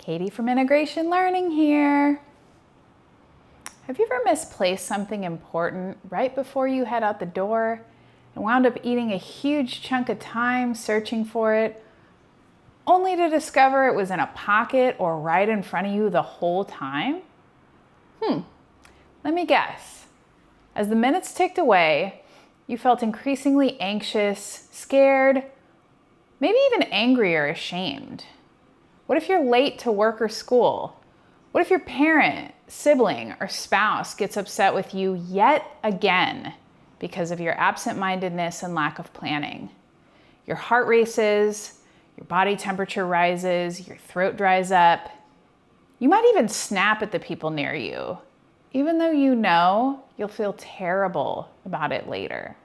Katie from Integration Learning here. Have you ever misplaced something important right before you head out the door and wound up eating a huge chunk of time searching for it, only to discover it was in a pocket or right in front of you the whole time? Let me guess. As the minutes ticked away, you felt increasingly anxious, scared, maybe even angry or ashamed. What if you're late to work or school? What if your parent, sibling, or spouse gets upset with you yet again because of your absent-mindedness and lack of planning? Your heart races, your body temperature rises, your throat dries up. You might even snap at the people near you, even though you know you'll feel terrible about it later.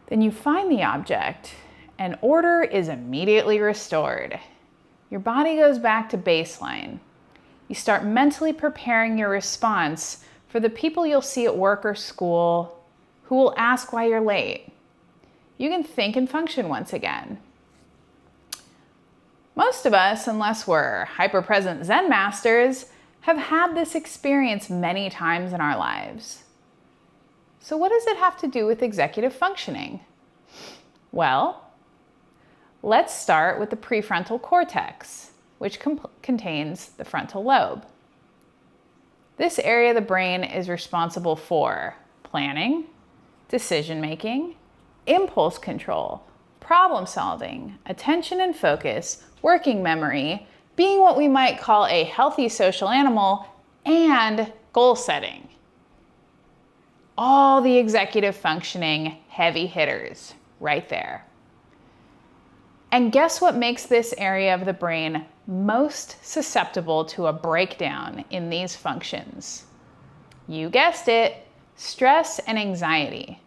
Then you find the object, and order is immediately restored. Your body goes back to baseline. You start mentally preparing your response for the people you'll see at work or school who will ask why you're late. You can think and function once again. Most of us, unless we're hyper-present Zen masters, have had this experience many times in our lives. So what does it have to do with executive functioning? Well, let's start with the prefrontal cortex, which contains the frontal lobe. This area of the brain is responsible for planning, decision-making, impulse control, problem solving, attention and focus, working memory, being what we might call a healthy social animal, and goal setting. All the executive functioning heavy hitters right there. And guess what makes this area of the brain most susceptible to a breakdown in these functions? You guessed it, stress and anxiety.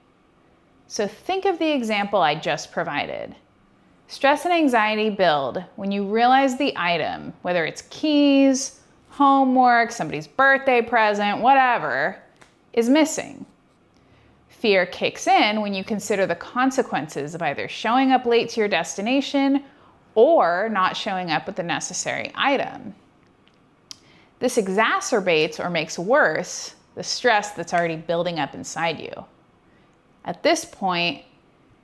So think of the example I just provided. Stress and anxiety build when you realize the item, whether it's keys, homework, somebody's birthday present, whatever, is missing. Fear kicks in when you consider the consequences of either showing up late to your destination or not showing up with the necessary item. This exacerbates or makes worse the stress that's already building up inside you. At this point,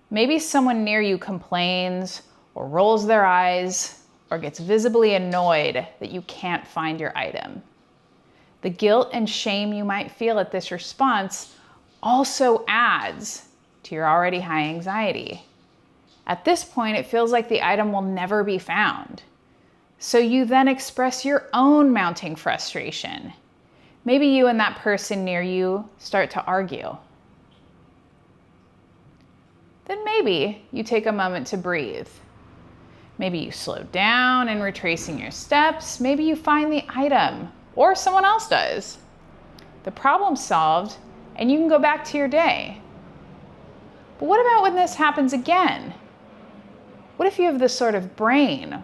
maybe someone near you complains or rolls their eyes or gets visibly annoyed that you can't find your item. The guilt and shame you might feel at this response also adds to your already high anxiety. At this point, it feels like the item will never be found. So you then express your own mounting frustration. Maybe you and that person near you start to argue. Then maybe you take a moment to breathe. Maybe you slow down in retracing your steps. Maybe you find the item, or someone else does. The problem's solved, and you can go back to your day. But what about when this happens again? What if you have this sort of brain,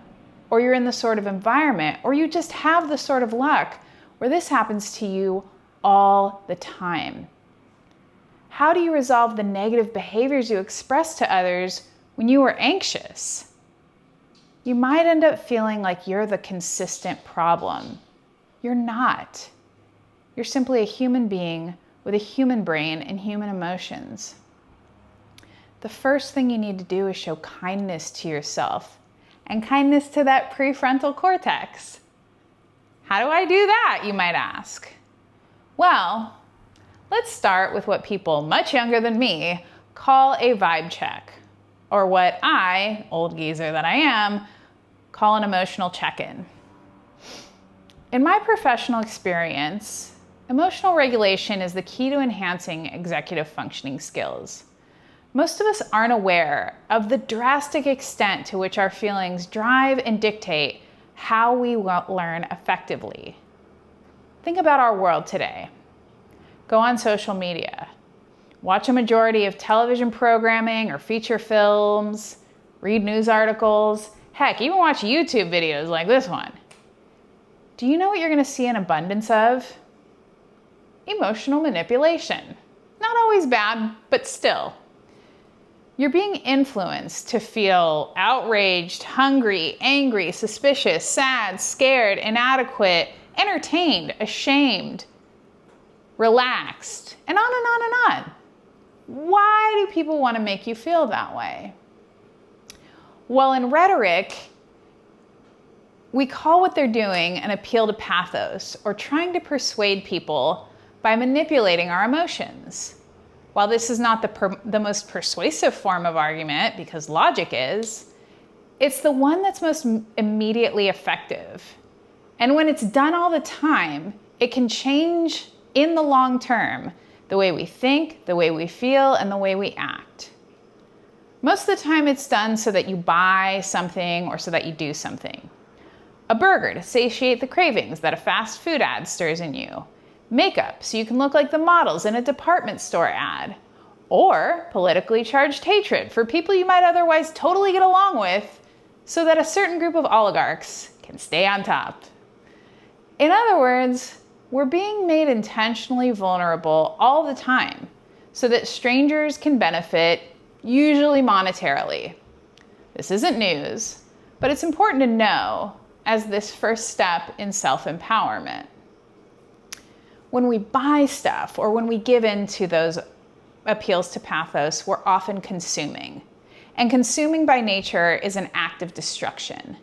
or you're in the sort of environment, or you just have the sort of luck where this happens to you all the time? How do you resolve the negative behaviors you express to others when you are anxious? You might end up feeling like you're the consistent problem. You're not. You're simply a human being with a human brain and human emotions. The first thing you need to do is show kindness to yourself and kindness to that prefrontal cortex. How do I do that, you might ask? Well, let's start with what people much younger than me call a vibe check, or what I, old geezer that I am, call an emotional check-in. In my professional experience, emotional regulation is the key to enhancing executive functioning skills. Most of us aren't aware of the drastic extent to which our feelings drive and dictate how we learn effectively. Think about our world today. Go on social media. Watch a majority of television programming or feature films. Read news articles. Heck, even watch YouTube videos like this one. Do you know what you're going to see an abundance of? Emotional manipulation. Not always bad, but still. You're being influenced to feel outraged, hungry, angry, suspicious, sad, scared, inadequate, entertained, ashamed, relaxed, and on and on and on. Why do people want to make you feel that way? Well, in rhetoric, we call what they're doing an appeal to pathos, or trying to persuade people by manipulating our emotions. While this is not the most persuasive form of argument, because logic is, it's the one that's most immediately effective. And when it's done all the time, it can change in the long term the way we think, the way we feel, and the way we act. Most of the time it's done so that you buy something or so that you do something. A burger to satiate the cravings that a fast food ad stirs in you. Makeup so you can look like the models in a department store ad. Or politically charged hatred for people you might otherwise totally get along with so that a certain group of oligarchs can stay on top. In other words, we're being made intentionally vulnerable all the time so that strangers can benefit, usually monetarily. This isn't news, but it's important to know as this first step in self-empowerment. When we buy stuff or when we give in to those appeals to pathos, we're often consuming. And consuming by nature is an act of destruction.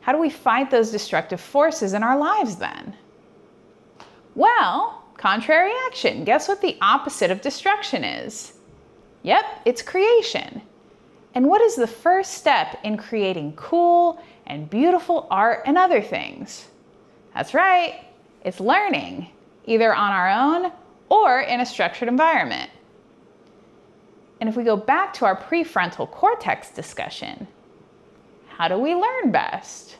How do we fight those destructive forces in our lives then? Well, contrary action. Guess what the opposite of destruction is? Yep, it's creation. And what is the first step in creating cool and beautiful art and other things? That's right, it's learning, either on our own or in a structured environment. And if we go back to our prefrontal cortex discussion, how do we learn best?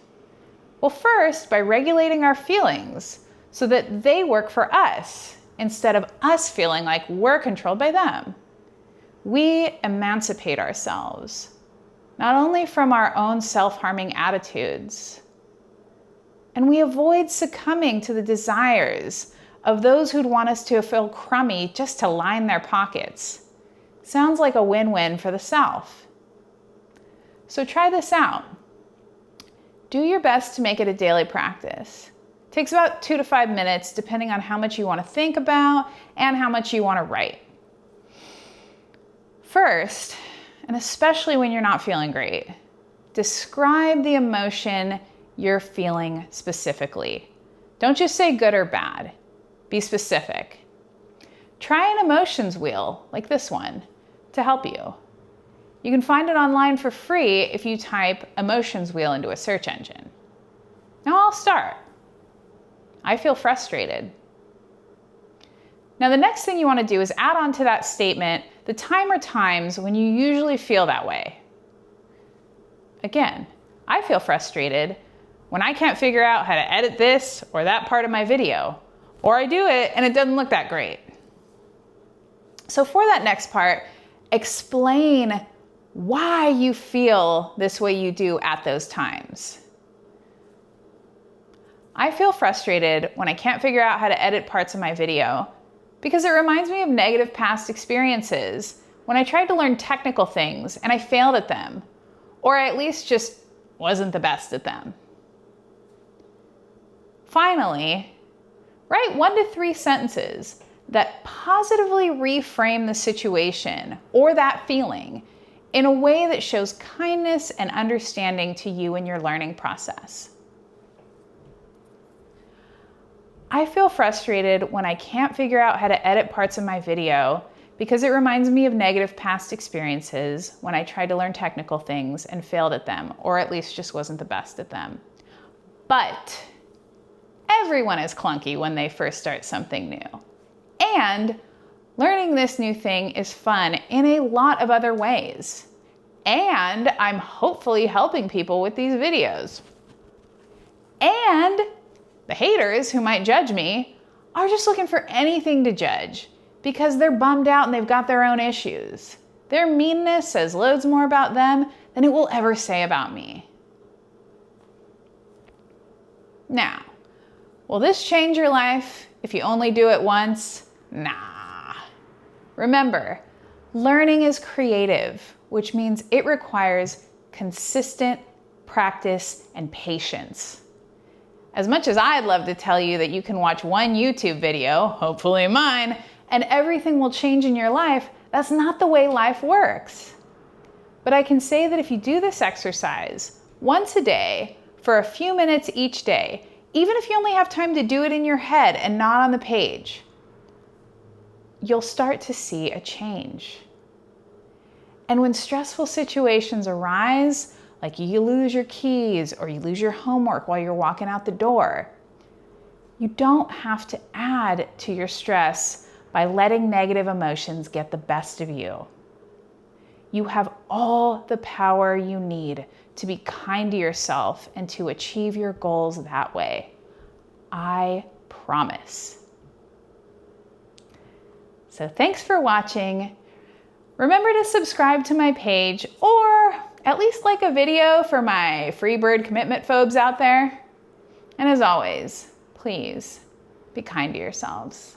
Well, first, by regulating our feelings so that they work for us instead of us feeling like we're controlled by them. We emancipate ourselves, not only from our own self-harming attitudes, and we avoid succumbing to the desires of those who'd want us to feel crummy just to line their pockets. Sounds like a win-win for the self. So try this out. Do your best to make it a daily practice. It takes about 2 to 5 minutes, depending on how much you want to think about and how much you want to write. First, and especially when you're not feeling great, describe the emotion you're feeling specifically. Don't just say good or bad. Be specific. Try an emotions wheel like this one to help you. You can find it online for free if you type emotions wheel into a search engine. Now I'll start. I feel frustrated. Now the next thing you want to do is add on to that statement the time or times when you usually feel that way. Again, I feel frustrated when I can't figure out how to edit this or that part of my video, or I do it and it doesn't look that great. So for that next part, explain why you feel this way you do at those times. I feel frustrated when I can't figure out how to edit parts of my video because it reminds me of negative past experiences when I tried to learn technical things and I failed at them, or I at least just wasn't the best at them. Finally, write 1 to 3 sentences that positively reframe the situation or that feeling in a way that shows kindness and understanding to you in your learning process. I feel frustrated when I can't figure out how to edit parts of my video because it reminds me of negative past experiences when I tried to learn technical things and failed at them, or at least just wasn't the best at them. But everyone is clunky when they first start something new. And learning this new thing is fun in a lot of other ways. And I'm hopefully helping people with these videos. And the haters who might judge me are just looking for anything to judge because they're bummed out and they've got their own issues. Their meanness says loads more about them than it will ever say about me. Now, will this change your life if you only do it once? Nah. Remember, Learning is creative, which means it requires consistent practice and patience. As much as I'd love to tell you that you can watch one YouTube video, hopefully mine, and everything will change in your life, that's not the way life works. But I can say that if you do this exercise once a day for a few minutes each day, even if you only have time to do it in your head and not on the page, you'll start to see a change. And when stressful situations arise, like you lose your keys or you lose your homework while you're walking out the door, you don't have to add to your stress by letting negative emotions get the best of you. You have all the power you need to be kind to yourself and to achieve your goals that way. I promise. So thanks for watching. Remember to subscribe to my page or at least like a video for my free bird commitment phobes out there. And as always, please be kind to yourselves.